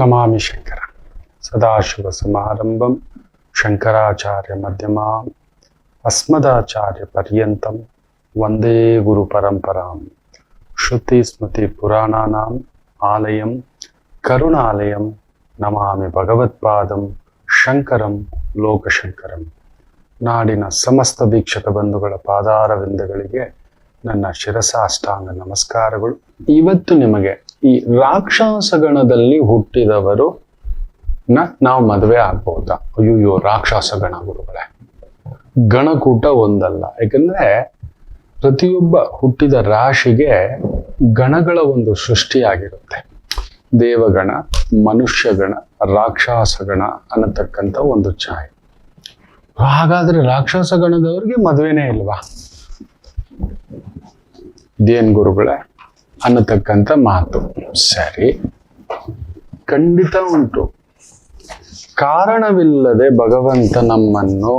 ನಮಾಮಿ ಶಂಕರ ಸದಾಶಿವ ಸಮಾರಂಭಂ ಶಂಕರಾಚಾರ್ಯ ಮಧ್ಯಮಾಂ ಅಸ್ಮದಾಚಾರ್ಯ ಪರ್ಯಂತಂ ವಂದೇ ಗುರು ಪರಂಪರಾಂ ಶ್ರುತಿ ಸ್ಮೃತಿ ಪುರಾಣಾನಾಂ ಆಲಯಂ ಕರುಣಾಲಯಂ ನಮಾಮಿ ಭಗವತ್ಪಾದಂ ಶಂಕರಂ ಲೋಕಶಂಕರಂ. ನಾಡಿನ ಸಮಸ್ತ ವೀಕ್ಷಕ ಬಂಧುಗಳ ಪಾದಾರವಿಂದಗಳಿಗೆ ನನ್ನ ಶಿರಸಾಷ್ಟಾಂಗ ನಮಸ್ಕಾರಗಳು. ಇವತ್ತು ನಿಮಗೆ ಈ ರಾಕ್ಷಸಗಣದಲ್ಲಿ ಹುಟ್ಟಿದವರು ನಾವು ಮದುವೆ ಆಗ್ಬಹುದಾ? ಅಯ್ಯೋ, ರಾಕ್ಷಸಗಣ ಗುರುಗಳೇ, ಗಣಕೂಟ ಒಂದಲ್ಲ. ಯಾಕಂದ್ರೆ ಪ್ರತಿಯೊಬ್ಬ ಹುಟ್ಟಿದ ರಾಶಿಗೆ ಗಣಗಳ ಒಂದು ಸೃಷ್ಟಿಯಾಗಿರುತ್ತೆ. ದೇವಗಣ, ಮನುಷ್ಯಗಣ, ರಾಕ್ಷಸಗಣ ಅನ್ನತಕ್ಕಂಥ ಒಂದು ಛಾಯೆ. ಹಾಗಾದ್ರೆ ರಾಕ್ಷಸಗಣದವ್ರಿಗೆ ಮದುವೆನೇ ಇಲ್ವಾ? ಇದೇನ್ ಗುರುಗಳೇ ಅನ್ನತಕ್ಕಂಥ ಮಾತು. ಸರಿ, ಖಂಡಿತ ಉಂಟು. ಕಾರಣವಿಲ್ಲದೆ ಭಗವಂತ ನಮ್ಮನ್ನು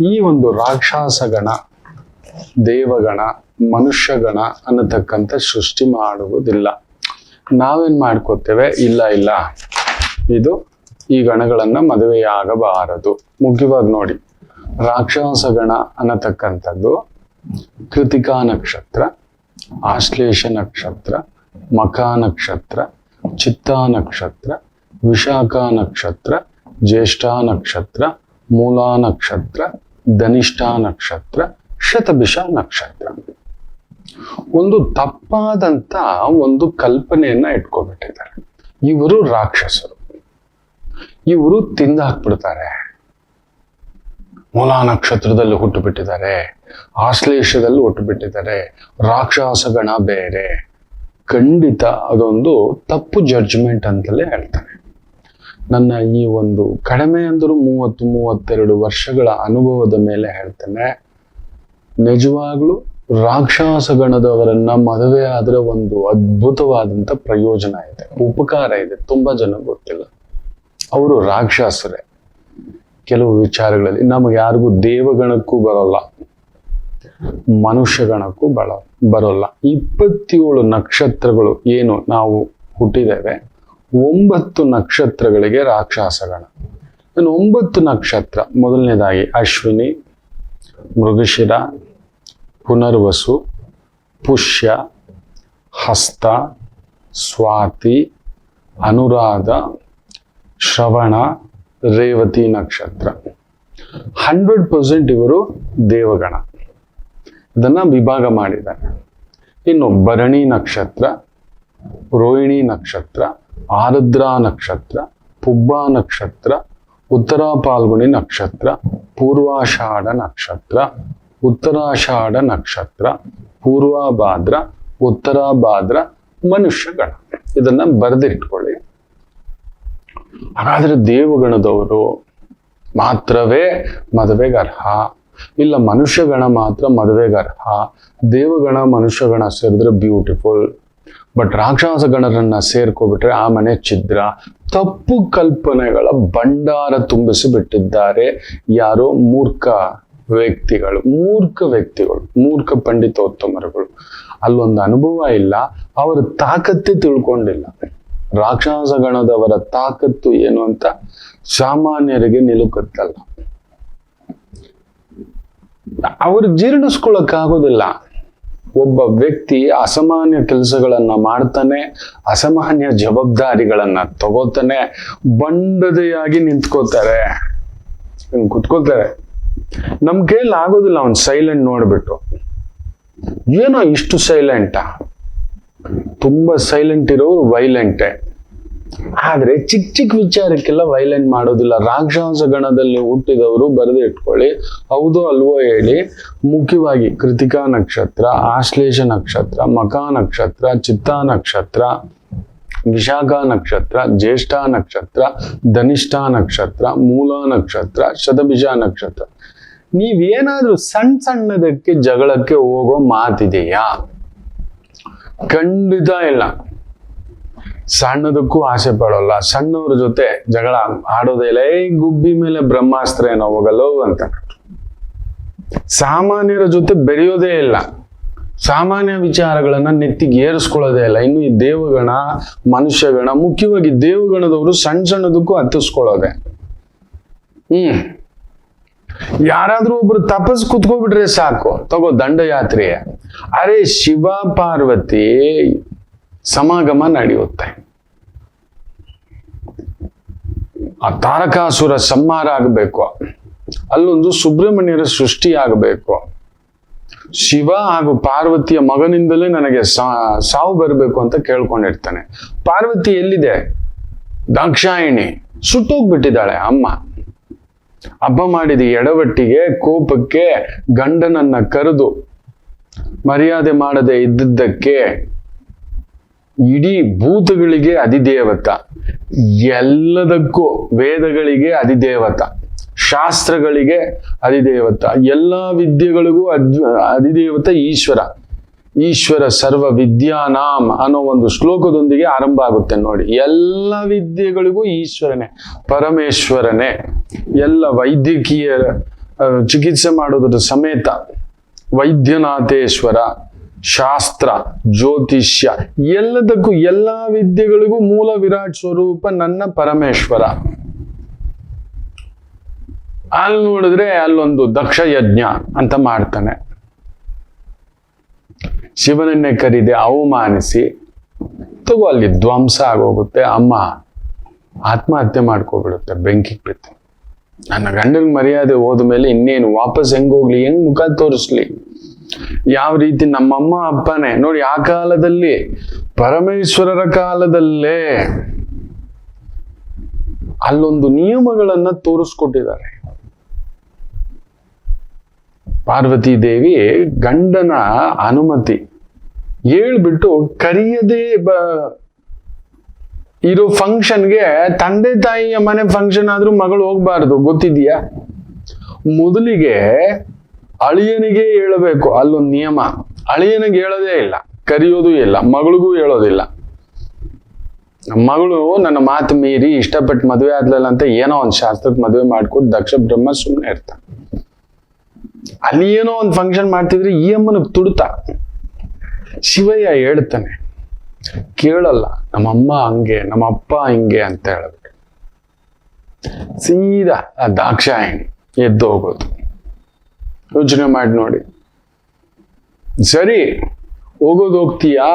ಈ ಒಂದು ರಾಕ್ಷಸಗಣ, ದೇವಗಣ, ಮನುಷ್ಯಗಣ ಅನ್ನತಕ್ಕಂಥ ಸೃಷ್ಟಿ ಮಾಡುವುದಿಲ್ಲ. ನಾವೇನ್ ಮಾಡ್ಕೋತೇವೆ, ಇಲ್ಲ ಇದು ಈ ಗಣಗಳನ್ನ ಮದುವೆಯಾಗಬಾರದು. ಮುಖ್ಯವಾಗಿ ನೋಡಿ, ರಾಕ್ಷಸಗಣ ಅನ್ನತಕ್ಕಂಥದ್ದು ಕೃತಿಕಾ ನಕ್ಷತ್ರ, ಆಶ್ಲೇಷ ನಕ್ಷತ್ರ, ಮಖಾ ನಕ್ಷತ್ರ, ಚಿತ್ತಾ ನಕ್ಷತ್ರ, ವಿಶಾಖ ನಕ್ಷತ್ರ, ಜ್ಯೇಷ್ಠ ನಕ್ಷತ್ರ, ಮೂಲಾ ನಕ್ಷತ್ರ, ಧನಿಷ್ಠ ನಕ್ಷತ್ರ, ಶತಭಿಷ ನಕ್ಷತ್ರ. ಒಂದು ತಪ್ಪಾದಂತ ಒಂದು ಕಲ್ಪನೆಯನ್ನ ಇಟ್ಕೊಬಿಟ್ಟಿದ್ದಾರೆ. ಇವರು ರಾಕ್ಷಸರು, ಇವರು ತಿಂದಾಕ್ಬಿಡ್ತಾರೆ. ಮೂಲಾ ನಕ್ಷತ್ರದಲ್ಲಿ ಹುಟ್ಟು ಬಿಟ್ಟಿದ್ದಾರೆ, ಆಶ್ಲೇಷದಲ್ಲಿ ಹುಟ್ಟು ಬಿಟ್ಟಿದ್ದಾರೆ, ರಾಕ್ಷಸಗಣ ಬೇರೆ. ಖಂಡಿತ ಅದೊಂದು ತಪ್ಪು ಜಡ್ಜ್ಮೆಂಟ್ ಅಂತಲೇ ಹೇಳ್ತಾರೆ. ನನ್ನ ಈ ಒಂದು ಕಡಿಮೆ ಅಂದರೂ 30-32 ವರ್ಷಗಳ ಅನುಭವದ ಮೇಲೆ ಹೇಳ್ತೇನೆ, ನಿಜವಾಗ್ಲೂ ರಾಕ್ಷಸಗಣದವರನ್ನ ಮದುವೆ ಆದ್ರೆ ಒಂದು ಅದ್ಭುತವಾದಂತ ಪ್ರಯೋಜನ ಇದೆ, ಉಪಕಾರ ಇದೆ. ತುಂಬಾ ಜನ ಗೊತ್ತಿಲ್ಲ. ಅವರು ರಾಕ್ಷಸರೇ ಕೆಲವು ವಿಚಾರಗಳಲ್ಲಿ. ನಮಗೆ ಯಾರಿಗೂ ದೇವಗಣಕ್ಕೂ ಬರೋಲ್ಲ, ಮನುಷ್ಯಗಣಕ್ಕೂ ಬರೋಲ್ಲ. 27 ನಕ್ಷತ್ರಗಳು ಏನು ನಾವು ಹುಟ್ಟಿದ್ದೇವೆ, 9 ನಕ್ಷತ್ರಗಳಿಗೆ ರಾಕ್ಷಸಗಣ. 9 ನಕ್ಷತ್ರ ಮೊದಲನೇದಾಗಿ ಅಶ್ವಿನಿ, ಮೃಗಶಿರ, ಪುನರ್ವಸು, ಪುಷ್ಯ, ಹಸ್ತ, ಸ್ವಾತಿ, ಅನುರಾಧ, ಶ್ರವಣ, ರೇವತಿ ನಕ್ಷತ್ರ. 100% ಇವರು ದೇವಗಣ. ಇದನ್ನ ವಿಭಾಗ ಮಾಡಿದ್ದಾರೆ. ಇನ್ನು ಭರಣಿ ನಕ್ಷತ್ರ, ರೋಹಿಣಿ ನಕ್ಷತ್ರ, ಆರುದ್ರಾ ನಕ್ಷತ್ರ, ಪುಬ್ಬಾ ನಕ್ಷತ್ರ, ಉತ್ತರ ಪಾಲ್ಗುಣಿ ನಕ್ಷತ್ರ, ಪೂರ್ವಾಷಾಢ ನಕ್ಷತ್ರ, ಉತ್ತರಾಷಾಢ ನಕ್ಷತ್ರ, ಪೂರ್ವಭಾದ್ರ, ಉತ್ತರಾಭಾದ್ರ, ಮನುಷ್ಯಗಣ. ಇದನ್ನ ಬರೆದಿಟ್ಕೊಳ್ಳಿ. ಹಾಗಾದ್ರೆ ದೇವಗಣದವರು ಮಾತ್ರವೇ ಮದುವೆಗೆ ಅರ್ಹ, ಇಲ್ಲ ಮನುಷ್ಯಗಣ ಮಾತ್ರ ಮದುವೆಗೆ ಅರ್ಹ. ದೇವಗಣ ಮನುಷ್ಯಗಣ ಸೇರಿದ್ರೆ ಬ್ಯೂಟಿಫುಲ್, ಬಟ್ ರಾಕ್ಷಸಗಣರನ್ನ ಸೇರ್ಕೊಬಿಟ್ರೆ ಆ ಮನೆ ಛಿದ್ರ. ತಪ್ಪು ಕಲ್ಪನೆಗಳ ಭಂಡಾರ ತುಂಬಿಸಿ ಬಿಟ್ಟಿದ್ದಾರೆ ಯಾರೋ ಮೂರ್ಖ ವ್ಯಕ್ತಿಗಳು, ಮೂರ್ಖ ಪಂಡಿತೋತ್ತಮರುಗಳು. ಅಲ್ಲೊಂದು ಅನುಭವ ಇಲ್ಲ, ಅವರ ತಾಕತ್ತೇ ತಿಳ್ಕೊಂಡಿಲ್ಲ. ರಾಕ್ಷಸಗಣದವರ ತಾಕತ್ತು ಏನು ಅಂತ ಸಾಮಾನ್ಯರಿಗೆ ನಿಲುಕತ್ತಲ್ಲ. ಅವ್ರು ಜೀರ್ಣಿಸ್ಕೊಳಕ್ಕಾಗೋದಿಲ್ಲ. ಒಬ್ಬ ವ್ಯಕ್ತಿ ಅಸಾಮಾನ್ಯ ಕೆಲಸಗಳನ್ನ ಮಾಡ್ತಾನೆ, ಅಸಾಮಾನ್ಯ ಜವಾಬ್ದಾರಿಗಳನ್ನ ತಗೋತಾನೆ, ಬಂಡದೆಯಾಗಿ ನಿಂತ್ಕೋತಾರೆ, ಕುತ್ಕೋತಾರೆ. ನಮ್ ಕೈಯಲ್ಲಿ ಆಗೋದಿಲ್ಲ ಅವ್ನ್ ಸೈಲೆಂಟ್ ನೋಡ್ಬಿಟ್ಟು. ಏನೋ ಇಷ್ಟು ಸೈಲೆಂಟಾ? ತುಂಬಾ ಸೈಲೆಂಟ್ ಇರೋರು ವೈಲೆಂಟೇ. ಆದ್ರೆ ಚಿಕ್ಕ ವಿಚಾರಕ್ಕೆಲ್ಲ ವೈಲೆಂಟ್ ಮಾಡೋದಿಲ್ಲ. ರಾಕ್ಷಸಗಣದಲ್ಲಿ ಹುಟ್ಟಿದವರು ಬರೆದು ಇಟ್ಕೊಳ್ಳಿ, ಹೌದೋ ಅಲ್ವೋ ಹೇಳಿ. ಮುಖ್ಯವಾಗಿ ಕೃತಿಕಾ ನಕ್ಷತ್ರ, ಆಶ್ಲೇಷ ನಕ್ಷತ್ರ, ಮಖಾ ನಕ್ಷತ್ರ, ಚಿತ್ತಾ ನಕ್ಷತ್ರ, ವಿಶಾಖ ನಕ್ಷತ್ರ, ಜ್ಯೇಷ್ಠ ನಕ್ಷತ್ರ, ಧನಿಷ್ಠ ನಕ್ಷತ್ರ, ಮೂಲಾ ನಕ್ಷತ್ರ, ಶತಭಿಷ ನಕ್ಷತ್ರ. ನೀವೇನಾದ್ರೂ ಸಣ್ಣದಕ್ಕೆ ಜಗಳಕ್ಕೆ ಹೋಗೋ ಮಾತಿದೆಯಾ? ಖಂಡಿತ ಇಲ್ಲ. ಸಣ್ಣದಕ್ಕೂ ಆಸೆ ಪಡೋಲ್ಲ. ಸಣ್ಣವ್ರ ಜೊತೆ ಜಗಳ ಆಡೋದೇ ಇಲ್ಲ. ಗುಬ್ಬಿ ಮೇಲೆ ಬ್ರಹ್ಮಾಸ್ತ್ರ ಏನೋ ಹೋಗಲ್ಲೋ ಅಂತ. ಸಾಮಾನ್ಯರ ಜೊತೆ ಬೆರೆಯೋದೇ ಇಲ್ಲ. ಸಾಮಾನ್ಯ ವಿಚಾರಗಳನ್ನ ನೆತ್ತಿಗೆ ಏರಿಸ್ಕೊಳ್ಳೋದೇ ಇಲ್ಲ. ಇನ್ನು ಈ ದೇವಗಣ, ಮನುಷ್ಯಗಣ, ಮುಖ್ಯವಾಗಿ ದೇವಗಣದವರು ಸಣ್ಣ ಸಣ್ಣದಕ್ಕೂ ಹತ್ತಿಸ್ಕೊಳ್ಳೋದೆ. ಯಾರಾದ್ರೂ ಒಬ್ರು ತಪಸ್ ಕುತ್ಕೋಬಿಟ್ರೆ ಸಾಕು, ತಗೋ ದಂಡಯಾತ್ರೆ. ಅರೆ ಶಿವ ಪಾರ್ವತಿ ಸಮಾಗಮ ನಡೆಯುತ್ತೆ, ಆ ತಾರಕಾಸುರ ಸಂಹಾರ ಆಗಬೇಕು, ಅಲ್ಲೊಂದು ಸುಬ್ರಹ್ಮಣ್ಯರ ಸೃಷ್ಟಿ ಆಗಬೇಕು. ಶಿವ ಹಾಗೂ ಪಾರ್ವತಿಯ ಮಗನಿಂದಲೇ ನನಗೆ ಸಾವು ಬರಬೇಕು ಅಂತ ಕೇಳ್ಕೊಂಡಿರ್ತಾನೆ. ಪಾರ್ವತಿ ಎಲ್ಲಿದೆ? ದಾಕ್ಷಾಯಿಣಿ ಸುಟ್ಟೋಗ್ಬಿಟ್ಟಿದ್ದಾಳೆ. ಅಮ್ಮ ಹಬ್ಬ ಮಾಡಿದ ಎಡವಟ್ಟಿಗೆ, ಕೋಪಕ್ಕೆ ಗಂಡನನ್ನ ಕರೆದು ಮರ್ಯಾದೆ ಮಾಡದೆ ಇದ್ದಿದ್ದಕ್ಕೆ ಇಡೀ ಭೂತಗಳಿಗೆ ಅಧಿದೇವತ, ಎಲ್ಲದಕ್ಕೂ ವೇದಗಳಿಗೆ ಅಧಿದೇವತ, ಶಾಸ್ತ್ರಗಳಿಗೆ ಅಧಿದೇವತ, ಎಲ್ಲ ವಿದ್ಯೆಗಳಿಗೂ ಅಧಿದೇವತ ಈಶ್ವರ. ಈಶ್ವರ ಸರ್ವ ವಿದ್ಯಾನಾಂ ಅನ್ನೋ ಒಂದು ಶ್ಲೋಕದೊಂದಿಗೆ ಆರಂಭ ಆಗುತ್ತೆ ನೋಡಿ. ಎಲ್ಲ ವಿದ್ಯೆಗಳಿಗೂ ಈಶ್ವರನೇ, ಪರಮೇಶ್ವರನೇ. ಎಲ್ಲ ವೈದ್ಯಕೀಯ ಚಿಕಿತ್ಸೆ ಮಾಡೋದ್ರ ಸಮೇತ ವೈದ್ಯನಾಥೇಶ್ವರ, ಶಾಸ್ತ್ರ, ಜ್ಯೋತಿಷ್ಯ, ಎಲ್ಲದಕ್ಕೂ ಎಲ್ಲ ವಿದ್ಯೆಗಳಿಗೂ ಮೂಲ ವಿರಾಟ್ ಸ್ವರೂಪ ನನ್ನ ಪರಮೇಶ್ವರ. ಅಲ್ಲಿ ನೋಡಿದ್ರೆ ಅಲ್ಲೊಂದು ದಕ್ಷ ಯಜ್ಞ ಅಂತ ಮಾಡ್ತಾನೆ. ಶಿವನನ್ನೇ ಕರೀದೆ ಅವಮಾನಿಸಿ ತಗೋ ಅಲ್ಲಿ ಧ್ವಂಸ ಆಗೋಗುತ್ತೆ. ಅಮ್ಮ ಆತ್ಮಹತ್ಯೆ ಮಾಡ್ಕೊಬಿಡುತ್ತೆ ಬೆಂಕಿ ಬಿತ್ತು. ನನ್ನ ಗಂಡನ ಮರ್ಯಾದೆ ಹೋದ್ಮೇಲೆ ಇನ್ನೇನು ವಾಪಸ್ ಹೆಂಗ್ ಹೋಗ್ಲಿ, ಹೆಂಗ್ ಮುಖ ತೋರಿಸ್ಲಿ? ಯಾವ ರೀತಿ ನಮ್ಮಮ್ಮ ಅಪ್ಪನೇ ನೋಡಿ, ಆ ಕಾಲದಲ್ಲಿ ಪರಮೇಶ್ವರರ ಕಾಲದಲ್ಲೇ ಅಲ್ಲೊಂದು ನಿಯಮಗಳನ್ನ ತೋರಿಸ್ಕೊಟ್ಟಿದ್ದಾರೆ. ಪಾರ್ವತಿ ದೇವಿ ಗಂಡನ ಅನುಮತಿ ಹೇಳ್ಬಿಟ್ಟು ಕರೆಯದೇ ಇರೋ ಫಂಕ್ಷನ್ಗೆ, ತಂದೆ ತಾಯಿಯ ಮನೆ ಫಂಕ್ಷನ್ ಆದ್ರೂ ಮಗಳು ಹೋಗ್ಬಾರ್ದು, ಗೊತ್ತಿದ್ಯಾ? ಮೊದಲಿಗೆ ಅಳಿಯನಿಗೆ ಹೇಳಬೇಕು, ಅಲ್ಲೊಂದು ನಿಯಮ. ಅಳಿಯನಿಗೆ ಹೇಳೋದೇ ಇಲ್ಲ, ಕರೆಯೋದು ಇಲ್ಲ, ಮಗಳಿಗೂ ಹೇಳೋದಿಲ್ಲ. ಮಗಳು ನನ್ನ ಮಾತು ಮೀರಿ ಇಷ್ಟಪಟ್ಟು ಮದುವೆ ಆದ್ಲಲ್ಲ ಅಂತ ಏನೋ ಒಂದು ಶಾಸ್ತ್ರಕ್ಕೆ ಮದುವೆ ಮಾಡ್ಕೊಟ್ಟು ದಕ್ಷ ಬ್ರಹ್ಮ ಸುಮ್ಮನೆ ಇರ್ತಾನೆ. ಅಲ್ಲಿ ಏನೋ ಒಂದು ಫಂಕ್ಷನ್ ಮಾಡ್ತಿದ್ರೆ ಈ ಅಮ್ಮನಿಗೆ ತುಡುತ. ಶಿವಯ್ಯ ಹೇಳ್ತಾನೆ, ಕೇಳಲ್ಲ, ನಮ್ಮಮ್ಮ ಹಂಗೆ, ನಮ್ಮಪ್ಪ ಹಿಂಗೆ ಅಂತ ಹೇಳ್ಬೇಕು. ಸೀದಾ ಆ ದಾಕ್ಷಾಯಿಣಿ ಎದ್ದು ಹೋಗೋದು. ಯೋಚನೆ ಮಾಡಿ ನೋಡಿ. ಸರಿ ಹೋಗೋದು ಹೋಗ್ತೀಯಾ,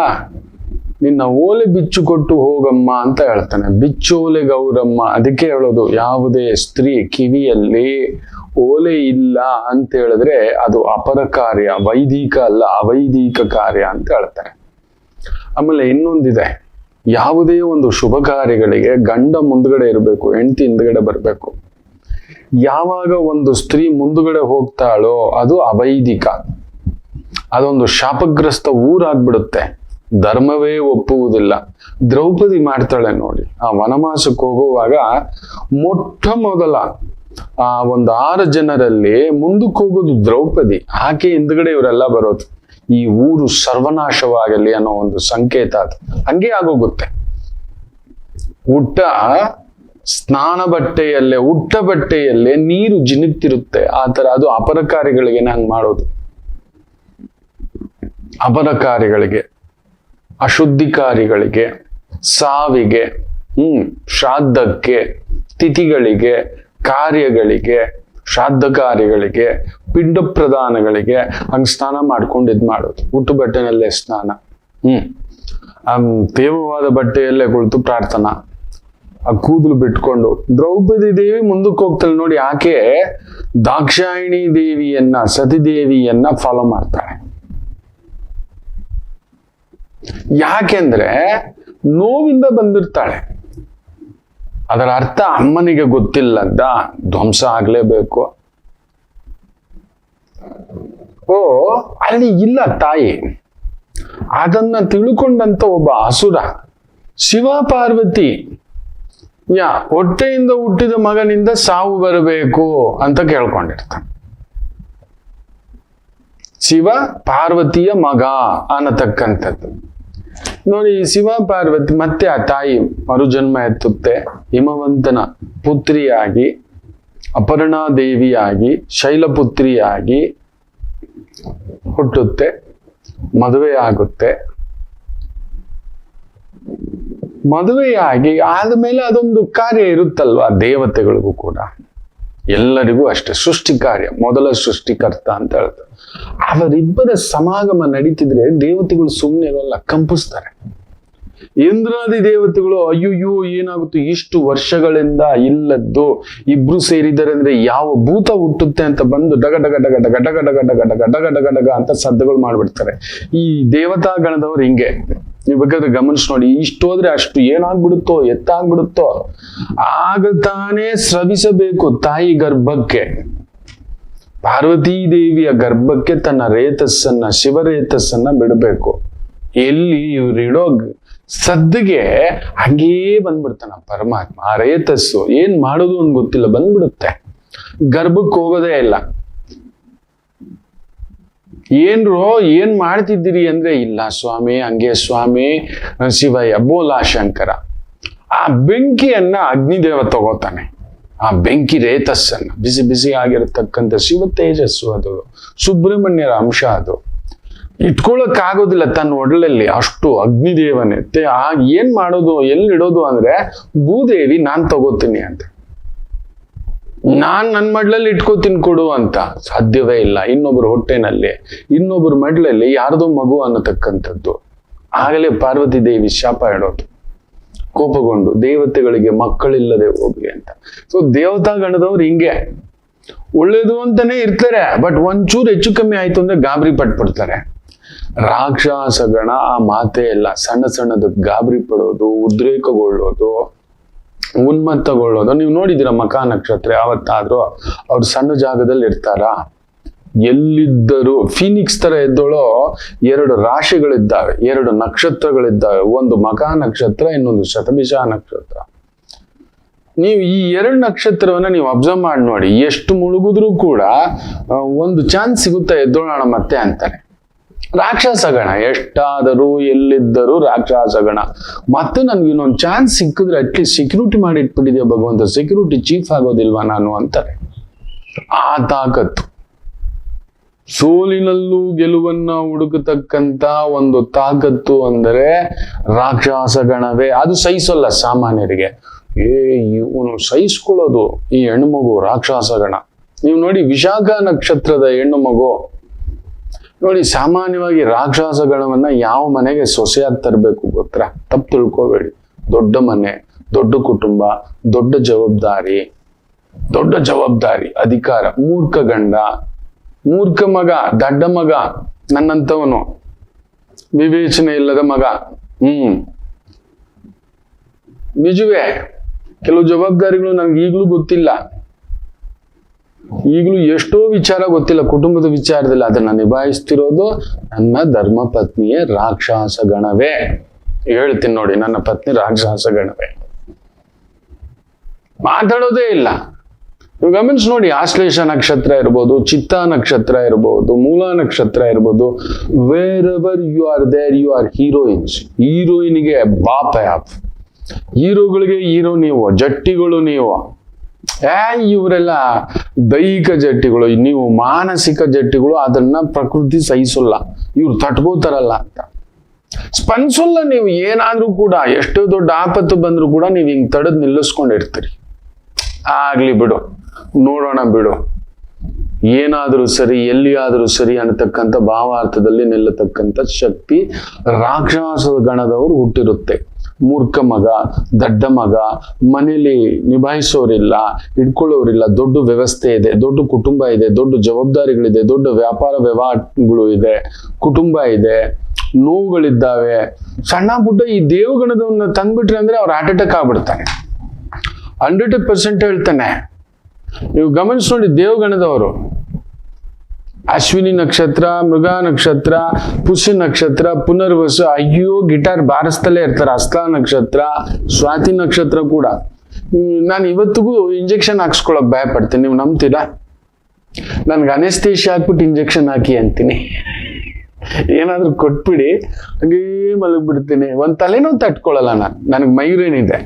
ನಿನ್ನ ಓಲೆ ಬಿಚ್ಚು ಕೊಟ್ಟು ಹೋಗಮ್ಮ ಅಂತ ಹೇಳ್ತಾನೆ. ಬಿಚ್ಚೋಲೆ ಗೌರಮ್ಮ. ಅದಕ್ಕೆ ಹೇಳೋದು, ಯಾವುದೇ ಸ್ತ್ರೀ ಕಿವಿಯಲ್ಲಿ ಓಲೆ ಇಲ್ಲ ಅಂತ ಹೇಳಿದ್ರೆ ಅದು ಅಪರ ಕಾರ್ಯ, ವೈದಿಕ ಅಲ್ಲ, ಅವೈದಿಕ ಕಾರ್ಯ ಅಂತ ಹೇಳ್ತಾರೆ. ಆಮೇಲೆ ಇನ್ನೊಂದಿದೆ, ಯಾವುದೇ ಒಂದು ಶುಭ ಕಾರ್ಯಗಳಿಗೆ ಗಂಡ ಮುಂದ್ಗಡೆ ಇರಬೇಕು, ಹೆಂಡತಿ ಹಿಂದ್ಗಡೆ ಬರಬೇಕು. ಯಾವಾಗ ಒಂದು ಸ್ತ್ರೀ ಮುಂದ್ಗಡೆ ಹೋಗ್ತಾಳೋ ಅದು ಅವೈದಿಕ, ಅದೊಂದು ಶಾಪಗ್ರಸ್ತ ಊರಾಗ್ಬಿಡುತ್ತೆ, ಧರ್ಮವೇ ಒಪ್ಪುವುದಿಲ್ಲ. ದ್ರೌಪದಿ ಮಾಡ್ತಾಳೆ ನೋಡಿ, ಆ ವನವಾಸಕ್ಕೆ ಹೋಗುವಾಗ ಮೊಟ್ಟ ಮೊದಲ ಆ ಒಂದು 6 ಜನರಲ್ಲಿ ಮುಂದಕ್ಕೆ ಹೋಗೋದು ದ್ರೌಪದಿ. ಆಕೆ ಹಿಂದ್ಗಡೆ ಇವರೆಲ್ಲ ಬರೋದು. ಈ ಊರು ಸರ್ವನಾಶವಾಗಲಿ ಅನ್ನೋ ಒಂದು ಸಂಕೇತ ಅದು. ಹಂಗೆ ಆಗೋಗುತ್ತೆ. ಸ್ನಾನ ಬಟ್ಟೆಯಲ್ಲೇ, ಉಟ್ಟ ಬಟ್ಟೆಯಲ್ಲೇ ನೀರು ಜಿನುಗ್ತಿರುತ್ತೆ. ಆ ತರ ಅದು ಅಪರ ಕಾರ್ಯಗಳಿಗೆ ಹಂಗ್ ಮಾಡೋದು. ಅಪರ ಕಾರ್ಯಗಳಿಗೆ, ಅಶುದ್ಧಿ ಕಾರ್ಯಗಳಿಗೆ, ಸಾವಿಗೆ, ಶ್ರಾದ್ದಕ್ಕೆ, ತಿಥಿಗಳಿಗೆ, ಕಾರ್ಯಗಳಿಗೆ, ಶ್ರಾದ್ದ ಕಾರ್ಯಗಳಿಗೆ, ಪಿಂಡ ಪ್ರದಾನಗಳಿಗೆ ಹಂಗ್ ಸ್ನಾನ ಮಾಡ್ಕೊಂಡು ಇದ್ ಮಾಡೋದು. ಉಟ್ಟು ಬಟ್ಟೆನಲ್ಲೇ ಸ್ನಾನ, ತೇವವಾದ ಬಟ್ಟೆಯಲ್ಲೇ ಕುಳಿತು ಪ್ರಾರ್ಥನಾ, ಆ ಕೂದಲು ಬಿಟ್ಕೊಂಡು. ದ್ರೌಪದಿ ದೇವಿ ಮುಂದಕ್ಕೆ ಹೋಗ್ತಾಳೆ ನೋಡಿ. ಆಕೆ ದಾಕ್ಷಾಯಿಣಿ ದೇವಿಯನ್ನ, ಸತಿದೇವಿಯನ್ನ ಫಾಲೋ ಮಾಡ್ತಾಳೆ. ಯಾಕೆಂದ್ರೆ ನೋವಿಂದ ಬಂದಿರ್ತಾಳೆ. ಅದರ ಅರ್ಥ ಅಮ್ಮನಿಗೆ ಗೊತ್ತಿಲ್ಲದ ಧ್ವಂಸ ಆಗ್ಲೇಬೇಕು. ಅಲ್ಲಿ ಇಲ್ಲ ತಾಯಿ. ಅದನ್ನ ತಿಳ್ಕೊಂಡಂತ ಒಬ್ಬ ಅಸುರ ಶಿವ ಪಾರ್ವತಿ ಹೊಟ್ಟೆಯಿಂದ ಹುಟ್ಟಿದ ಮಗನಿಂದ ಸಾವು ಬರಬೇಕು ಅಂತ ಕೇಳ್ಕೊಂಡಿರ್ತಾನೆ. ಶಿವ ಪಾರ್ವತಿಯ ಮಗ ಅನ್ನತಕ್ಕಂಥದ್ದು ನೋಡಿ. ಶಿವ ಪಾರ್ವತಿ ಮತ್ತೆ ಆ ತಾಯಿ ಮರುಜನ್ಮ ಎತ್ತುತ್ತೆ. ಹಿಮವಂತನ ಪುತ್ರಿಯಾಗಿ, ಅಪರ್ಣಾದೇವಿಯಾಗಿ, ಶೈಲಪುತ್ರಿಯಾಗಿ ಹುಟ್ಟುತ್ತೆ. ಮದುವೆ ಆಗುತ್ತೆ. ಮದುವೆಯಾಗಿ ಆದ್ಮೇಲೆ ಅದೊಂದು ಕಾರ್ಯ ಇರುತ್ತಲ್ವಾ, ದೇವತೆಗಳಿಗೂ ಕೂಡ ಎಲ್ಲರಿಗೂ ಅಷ್ಟೇ ಸೃಷ್ಟಿ ಕಾರ್ಯ, ಮೊದಲ ಸೃಷ್ಟಿಕರ್ತ ಅಂತ ಹೇಳ್ತಾರೆ. ಅವರಿಬ್ಬರ ಸಮಾಗಮ ನಡೀತಿದ್ರೆ ದೇವತೆಗಳು ಸುಮ್ಮನೆ ಇರೋಲ್ಲ, ಕಂಪಿಸ್ತಾರೆ. ಇಂದ್ರಾದಿ ದೇವತೆಗಳು ಅಯ್ಯೋ ಏನಾಗುತ್ತೆ, ಇಷ್ಟು ವರ್ಷಗಳಿಂದ ಇಲ್ಲದ್ದು ಇಬ್ರು ಸೇರಿದ್ದಾರೆ ಅಂದ್ರೆ ಯಾವ ಭೂತ ಹುಟ್ಟುತ್ತೆ ಅಂತ ಬಂದು ಡಗ ಡಗ ಡಗ ಡಗ ಡಗ ಡಗ ಡಗ ಡಗ ಡಗ ಡಗ ಡಗ ಅಂತ ಶಬ್ದಗಳು ಮಾಡ್ಬಿಡ್ತಾರೆ. ಈ ದೇವತಾ ಗಣದವ್ರು ಹಿಂಗೆ, ನೀವು ಬೇಕಾದ್ರೆ ಗಮನಿಸ್ ನೋಡಿ. ಇಷ್ಟು ಹೋದ್ರೆ ಅಷ್ಟು ಏನಾಗ್ಬಿಡುತ್ತೋ, ಎತ್ತಾಗ್ಬಿಡುತ್ತೋ, ಆಗ ತಾನೇ ಸ್ರವಿಸಬೇಕು ತಾಯಿ ಗರ್ಭಕ್ಕೆ. ಪಾರ್ವತೀ ದೇವಿಯ ಗರ್ಭಕ್ಕೆ ತನ್ನ ರೇತಸ್ಸನ್ನ, ಶಿವರೇತಸ್ಸನ್ನ ಬಿಡಬೇಕು. ಎಲ್ಲಿ ಇವ್ರಿಡೋ ಸದ್ದಿಗೆ ಹಂಗೇ ಬಂದ್ಬಿಡ್ತಾನ ಪರಮಾತ್ಮ. ಆ ರೇತಸ್ಸು ಏನ್ ಮಾಡೋದು ಅಂತ ಗೊತ್ತಿಲ್ಲ, ಬಂದ್ಬಿಡುತ್ತೆ. ಗರ್ಭಕ್ಕೆ ಹೋಗೋದೇ ಇಲ್ಲ. ಏನ್ರೋ ಏನ್ ಮಾಡ್ತಿದ್ದೀರಿ ಅಂದ್ರೆ, ಇಲ್ಲ ಸ್ವಾಮಿ ಹಂಗೆ ಸ್ವಾಮಿ ಶಿವಯ್ಯ ಬೋಲಾ ಶಂಕರ. ಆ ಬೆಂಕಿಯನ್ನ ಅಗ್ನಿದೇವ ತಗೋತಾನೆ. ಆ ಬೆಂಕಿ ರೇತಸ್ಸನ್ನ, ಬಿಸಿ ಬಿಸಿ ಆಗಿರತಕ್ಕಂಥ ಶಿವ ತೇಜಸ್ಸು ಅದು, ಸುಬ್ರಹ್ಮಣ್ಯರ ಅಂಶ ಅದು, ಇಟ್ಕೊಳಕ್ ಆಗೋದಿಲ್ಲ ತನ್ನ ಒಡಲಲ್ಲಿ, ಅಷ್ಟು ಅಗ್ನಿದೇವನೇ. ಏನ್ ಮಾಡೋದು, ಎಲ್ಲಿಡೋದು ಅಂದ್ರೆ, ಭೂದೇವಿ ನಾನ್ ತಗೋತೀನಿ ಅಂತ, ನಾನ್ ನನ್ನ ಮಡ್ಲಲ್ಲಿ ಇಟ್ಕೋತೀನಿ ಕೊಡು ಅಂತ. ಸಾಧ್ಯವೇ ಇಲ್ಲ. ಇನ್ನೊಬ್ಬರ ಹೊಟ್ಟೆನಲ್ಲಿ, ಇನ್ನೊಬ್ಬರ ಮಡ್ಲಲ್ಲಿ ಯಾರ್ದೋ ಮಗು ಅನ್ನತಕ್ಕಂಥದ್ದು. ಆಗಲೇ ಪಾರ್ವತಿ ದೇವಿ ಶಾಪ ಇಡೋದು, ಕೋಪಗೊಂಡು ದೇವತೆಗಳಿಗೆ ಮಕ್ಕಳಿಲ್ಲದೆ ಹೋಗ್ಲಿ ಅಂತ. ಸೊ ದೇವತಾ ಗಣದವ್ರು ಹಿಂಗೆ ಒಳ್ಳೇದು ಅಂತಾನೆ ಇರ್ತಾರೆ, ಬಟ್ ಒಂಚೂರು ಹೆಚ್ಚು ಕಮ್ಮಿ ಆಯ್ತು ಅಂದ್ರೆ ಗಾಬರಿ ಪಟ್ಬಿಡ್ತಾರೆ. ರಾಕ್ಷಸ ಗಣ ಆ ಮಾತೇ ಇಲ್ಲ. ಸಣ್ಣ ಸಣ್ಣದಕ್ಕೆ ಗಾಬರಿ ಪಡೋದು, ಉದ್ರೇಕಗೊಳ್ಳೋದು, ಉನ್ಮತ್ತಗೊಳ್ಳೋದು. ನೀವು ನೋಡಿದಿರ ಮಖ ನಕ್ಷತ್ರ ಯಾವತ್ತಾದ್ರೂ ಅವ್ರು ಸಣ್ಣ ಜಾಗದಲ್ಲಿ ಇರ್ತಾರ? ಎಲ್ಲಿದ್ದರೂ ಫೀನಿಕ್ಸ್ ತರ ಎದ್ದೋಳೋ 2 ರಾಶಿಗಳಿದ್ದಾವೆ, 2 ನಕ್ಷತ್ರಗಳಿದ್ದಾವೆ. ಒಂದು ಮಖ ನಕ್ಷತ್ರ, ಇನ್ನೊಂದು ಶತಭಿಷ ನಕ್ಷತ್ರ. ನೀವು ಈ 2 ನಕ್ಷತ್ರವನ್ನ ನೀವು ಅಬ್ಸರ್ವ್ ಮಾಡಿ ನೋಡಿ, ಎಷ್ಟು ಮುಳುಗಿದ್ರು ಕೂಡ ಒಂದು ಚಾನ್ಸ್ ಸಿಗುತ್ತೆ ಎದ್ದೋಳೋಣ ಮತ್ತೆ ಅಂತಾನೆ. ರಾಕ್ಷಸಗಣ ಎಷ್ಟಾದರೂ ಎಲ್ಲಿದ್ದರೂ ರಾಕ್ಷಸಗಣ. ಮತ್ತೆ ನನ್ಗೆ ಇನ್ನೊಂದು ಚಾನ್ಸ್ ಸಿಕ್ಕಿದ್ರೆ ಅಟ್ಲೀಸ್ಟ್ ಸೆಕ್ಯೂರಿಟಿ ಮಾಡಿ ಇಟ್ಬಿಟ್ಟಿದ್ಯಾ ಭಗವಂತ, ಸೆಕ್ಯೂರಿಟಿ ಚೀಫ್ ಆಗೋದಿಲ್ವಾ ನಾನು ಅಂತಾರೆ. ಆ ತಾಕತ್ತು, ಸೋಲಿನಲ್ಲೂ ಗೆಲುವನ್ನ ಹುಡುಕತಕ್ಕಂತ ಒಂದು ತಾಕತ್ತು ಅಂದರೆ ರಾಕ್ಷಸಗಣವೇ. ಅದು ಸಹಿಸಲ್ಲ ಸಾಮಾನ್ಯರಿಗೆ. ಇವನು ಸಹಿಸ್ಕೊಳ್ಳೋದು ಈ ಹೆಣ್ಣುಮಗು ರಾಕ್ಷಸಗಣ. ನೀವು ನೋಡಿ ವಿಶಾಖ ನಕ್ಷತ್ರದ ಹೆಣ್ಣು ಮಗು ನೋಡಿ, ಸಾಮಾನ್ಯವಾಗಿ ರಾಕ್ಷಸಗಣವನ್ನ ಯಾವ ಮನೆಗೆ ಸೊಸೆಯಾಗಿ ತರಬೇಕು ಗೊತ್ತಾ? ತಪ್ಪು ತಿಳ್ಕೋಬೇಡಿ. ದೊಡ್ಡ ಮನೆ, ದೊಡ್ಡ ಕುಟುಂಬ, ದೊಡ್ಡ ಜವಾಬ್ದಾರಿ, ಅಧಿಕಾರ. ಮೂರ್ಖ ಗಂಡ, ಮೂರ್ಖ ಮಗ, ದಡ್ಡ ಮಗ, ನನ್ನಂತವನು, ವಿವೇಚನೆ ಇಲ್ಲದ ಮಗ. ನಿಜವೇ, ಕೆಲವು ಜವಾಬ್ದಾರಿಗಳು ನನ್ಗೆ ಈಗಲೂ ಗೊತ್ತಿಲ್ಲ, ಈಗಲೂ ಎಷ್ಟೋ ವಿಚಾರ ಗೊತ್ತಿಲ್ಲ ಕುಟುಂಬದ ವಿಚಾರದಲ್ಲಿ. ಅದನ್ನ ನಿಭಾಯಿಸ್ತಿರೋದು ನನ್ನ ಧರ್ಮ ಪತ್ನಿಯೇ ರಾಕ್ಷಸ ಗಣವೇ. ಹೇಳ್ತೀನಿ ನೋಡಿ, ನನ್ನ ಪತ್ನಿ ರಾಕ್ಷಸ ಗಣವೇ. ಮಾತಾಡೋದೇ ಇಲ್ಲ. ನೀವು ಗಮನಿಸಿ ನೋಡಿ, ಆಶ್ಲೇಷ ನಕ್ಷತ್ರ ಇರ್ಬೋದು, ಚಿತ್ತಾ ನಕ್ಷತ್ರ ಇರ್ಬೋದು, ಮೂಲ ನಕ್ಷತ್ರ ಇರ್ಬೋದು, where ever you are there you are heroines. ಹೀರೋಯಿನ್ಗೆ ಬಾಪ ಆಪ್, ಹೀರೋಗಳಿಗೆ ಹೀರೋ ನೀವು, ಜಟ್ಟಿಗಳು ನೀವು. ಇವರೆಲ್ಲ ದೈಹಿಕ ಜಟ್ಟಿಗಳು, ನೀವು ಮಾನಸಿಕ ಜಟ್ಟಿಗಳು. ಅದನ್ನ ಪ್ರಕೃತಿ ಸಹಿಸಲ್ಲ, ಇವ್ರು ತಟ್ಕೋತಾರಲ್ಲ ಅಂತ ಸ್ಪಂದಿಸಲ್ಲ. ನೀವು ಏನಾದ್ರೂ ಕೂಡ, ಎಷ್ಟೋ ದೊಡ್ಡ ಆಪತ್ತು ಬಂದ್ರು ಕೂಡ ನೀವು ಹಿಂಗ್ ತಡೆದ್ ನಿಲ್ಲಿಸ್ಕೊಂಡಿರ್ತೀರಿ. ಆಗ್ಲಿ ಬಿಡು, ನೋಡೋಣ ಬಿಡು, ಏನಾದ್ರೂ ಸರಿ, ಎಲ್ಲಿಯಾದ್ರೂ ಸರಿ ಅನ್ನತಕ್ಕಂಥ ಭಾವಾರ್ಥದಲ್ಲಿ ನಿಲ್ಲತಕ್ಕಂಥ ಶಕ್ತಿ ರಾಕ್ಷಸ ಗಣದವರು ಹುಟ್ಟಿರುತ್ತೆ. ಮೂರ್ಖ ಮಗ, ದಡ್ಡ ಮಗ, ಮನೇಲಿ ನಿಭಾಯಿಸೋರಿಲ್ಲ, ಇಟ್ಕೊಳ್ಳೋರಿಲ್ಲ, ದೊಡ್ಡ ವ್ಯವಸ್ಥೆ ಇದೆ, ದೊಡ್ಡ ಕುಟುಂಬ ಇದೆ, ದೊಡ್ಡ ಜವಾಬ್ದಾರಿಗಳಿದೆ, ದೊಡ್ಡ ವ್ಯಾಪಾರ ವ್ಯವಹಾರಗಳು ಇದೆ, ಕುಟುಂಬ ಇದೆ, ನೋವುಗಳಿದ್ದಾವೆ. ಸಣ್ಣ ಪುಟ್ಟ ಈ ದೇವಗಣದವನ್ನ ತಂದ್ಬಿಟ್ರೆ ಅಂದ್ರೆ ಅವ್ರು ಹಾರ್ಟ್ ಅಟ್ಯಾಕ್ ಆಗ್ಬಿಡ್ತಾನೆ. 100% ಹೇಳ್ತಾನೆ. ನೀವು ಗಮನಿಸಿ ನೋಡಿ, ದೇವಗಣದವರು ಅಶ್ವಿನಿ ನಕ್ಷತ್ರ, ಮೃಗ ನಕ್ಷತ್ರ, ಪುಷ್ಯ ನಕ್ಷತ್ರ, ಪುನರ್ವಸು, ಅಯ್ಯೋ ಗಿಟಾರ್ ಬಾರಿಸ್ತಲೇ ಇರ್ತಾರೆ. ಹಸ್ತ ನಕ್ಷತ್ರ, ಸ್ವಾತಿ ನಕ್ಷತ್ರ ಕೂಡ. ನಾನು ಇವತ್ತಿಗೂ ಇಂಜೆಕ್ಷನ್ ಹಾಕ್ಸ್ಕೊಳಕ್ ಭಯ ಪಡ್ತೀನಿ. ನೀವು ನಂಬ್ತೀರಾ? ನನ್ಗೆ ಅನೆಸ್ತೇಶಿಯಾ ಹಾಕ್ಬಿಟ್ಟು ಇಂಜೆಕ್ಷನ್ ಹಾಕಿ ಅಂತೀನಿ. ಏನಾದ್ರೂ ಕೊಟ್ಬಿಡಿ, ಹಾಗೇ ಮಲಗ್ಬಿಡ್ತೀನಿ. ಒಂದ್ ತಲೆನೋವು ತಟ್ಕೊಳಲ್ಲ ನಾನು. ನನಗೆ ಮೈಗ್ರೇನ್ ಇದೆ,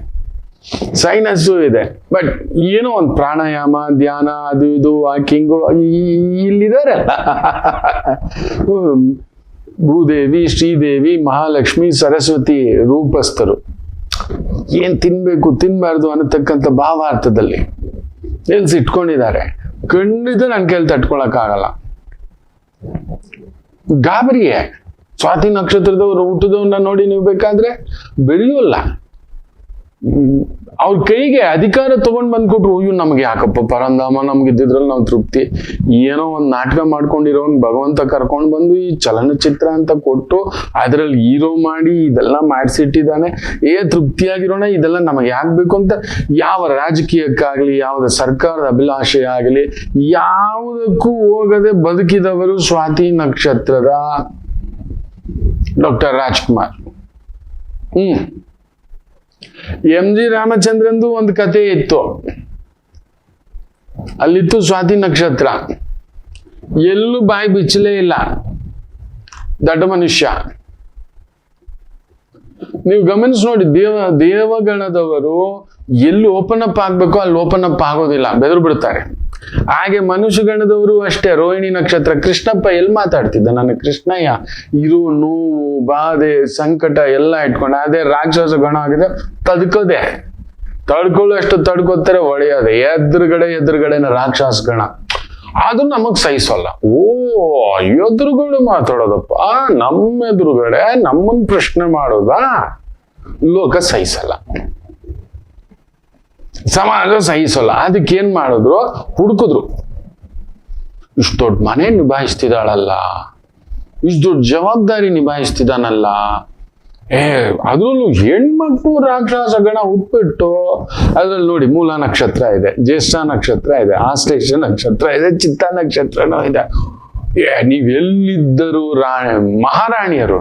ಸೈನಸ್ಸು ಇದೆ, ಬಟ್ ಏನೋ ಒಂದು ಪ್ರಾಣಾಯಾಮ, ಧ್ಯಾನ, ಅದು ಇದು, ವಾಕಿಂಗು ಇಲ್ಲಿದಾರಲ್ಲ. ಭೂದೇವಿ, ಶ್ರೀದೇವಿ, ಮಹಾಲಕ್ಷ್ಮಿ, ಸರಸ್ವತಿ ರೂಪಸ್ಥರು. ಏನ್ ತಿನ್ಬೇಕು ತಿನ್ಬಾರ್ದು ಅನ್ನತಕ್ಕಂಥ ಭಾವಾರ್ಥದಲ್ಲಿ ಇಟ್ಕೊಂಡಿದ್ದಾರೆ. ಖಂಡಿತ ನನ್ನ ಕೈಲಿ ತಟ್ಕೊಳಕ್ಕಾಗಲ್ಲ. ಗಾಬರಿಯೇ. ಸ್ವಾತಿ ನಕ್ಷತ್ರದವರು ಹುಟ್ಟಿದವ್ರನ್ನ ನೋಡಿ ನೀವು ಬೇಕಾದ್ರೆ ಬೆಳೆಯೋಲ್ಲ. ಅವ್ರ ಕೈಗೆ ಅಧಿಕಾರ ತಗೊಂಡ್ ಬಂದ್ಕೊಟ್ರು, ಅಯ್ಯೋ ನಮ್ಗೆ ಯಾಕಪ್ಪ ಪರಂಧಾಮ, ನಮ್ಗಿದ್ದಿದ್ರಲ್ಲಿ ನಾವು ತೃಪ್ತಿ. ಏನೋ ಒಂದ್ ನಾಟಕ ಮಾಡ್ಕೊಂಡಿರೋನ್ ಭಗವಂತ ಕರ್ಕೊಂಡ್ ಬಂದು ಈ ಚಲನಚಿತ್ರ ಅಂತ ಕೊಟ್ಟು ಅದ್ರಲ್ಲಿ ಹೀರೋ ಮಾಡಿ ಇದೆಲ್ಲ ಮಾಡಿಸಿಟ್ಟಿದ್ದಾನೆ. ತೃಪ್ತಿಯಾಗಿರೋಣ, ಇದೆಲ್ಲ ನಮಗೆ ಯಾಕೆ ಬೇಕು ಅಂತ ಯಾವ ರಾಜಕೀಯಕ್ಕಾಗ್ಲಿ, ಯಾವ್ದು ಸರ್ಕಾರದ ಅಭಿಲಾಷೆ ಆಗಲಿ ಯಾವುದಕ್ಕೂ ಹೋಗದೆ ಬದುಕಿದವರು ಸ್ವಾತಿ ನಕ್ಷತ್ರದ ಡಾಕ್ಟರ್ ರಾಜ್ಕುಮಾರ್. MG ರಾಮಚಂದ್ರಂದು ಒಂದು ಕತೆ ಇತ್ತು. ಅಲ್ಲಿತ್ತು ಸ್ವಾತಿ ನಕ್ಷತ್ರ. ಎಲ್ಲೂ ಬಾಯಿ ಬಿಚ್ಚಲೇ ಇಲ್ಲ, ದೊಡ್ಡ ಮನುಷ್ಯ. ನೀವು ಗಮನಿಸಿ ನೋಡಿ, ದೇವಗಣದವರು ಎಲ್ಲಿ ಓಪನ್ ಅಪ್ ಆಗ್ಬೇಕೋ ಅಲ್ಲಿ ಓಪನ್ ಅಪ್ ಆಗೋದಿಲ್ಲ, ಬೆದರು ಬಿಡ್ತಾರೆ. ಹಾಗೆ ಮನುಷ್ಯಗಣದವರು ಅಷ್ಟೇ. ರೋಹಿಣಿ ನಕ್ಷತ್ರ, ಕೃಷ್ಣಪ್ಪ ಎಲ್ಲಿ ಮಾತಾಡ್ತಿದ್ದ, ನನ್ನ ಕೃಷ್ಣಯ್ಯ ಇರು ನೋವು ಬಾಧೆ ಸಂಕಟ ಎಲ್ಲ ಇಟ್ಕೊಂಡು. ಅದೇ ರಾಕ್ಷಸ ಗಣ ಆಗಿದೆ, ತಡ್ಕೊಳ್ಳೋಷ್ಟು ತಡ್ಕೋತಾರೆ, ಒಡೆಯೋದೆ. ಎದುರುಗಡೆನ ರಾಕ್ಷಸ ಗಣ. ಅದು ನಮಗ್ ಸಹಿಸೋಲ್ಲ. ಎದುರುಗಡೆ ಮಾತಾಡೋದಪ್ಪ, ನಮ್ಮ ಎದುರುಗಡೆ ನಮ್ಮನ್ ಪ್ರಶ್ನೆ ಮಾಡೋದಾ, ಲೋಕ ಸಹಿಸಲ್ಲ, ಸಮಾಜ ಸಹಿಸಲ್ಲ. ಅದಕ್ಕೇನ್ ಮಾಡಿದ್ರು, ಹುಡುಕಿದ್ರು. ಇಷ್ಟು ದೊಡ್ಡ ಮನೆ ನಿಭಾಯಿಸ್ತಿದ್ದಾಳಲ್ಲ, ಇಷ್ಟು ದೊಡ್ಡ ಜವಾಬ್ದಾರಿ ನಿಭಾಯಿಸ್ತಿದ್ದಾನಲ್ಲ, ಅದ್ರಲ್ಲೂ ಹೆಣ್ಮಕ್ಳು ರಾಕ್ಷಸ ಗಣ ಹುಟ್ಬಿಟ್ಟು. ಅದ್ರಲ್ಲಿ ನೋಡಿ, ಮೂಲ ನಕ್ಷತ್ರ ಇದೆ, ಜ್ಯೇಷ್ಠ ನಕ್ಷತ್ರ ಇದೆ, ಆಶ್ಲೇಷ ನಕ್ಷತ್ರ ಇದೆ, ಚಿತ್ತ ನಕ್ಷತ್ರನೂ ಇದೆ. ನೀವೆಲ್ಲಿದ್ದರೂ ಮಹಾರಾಣಿಯರು.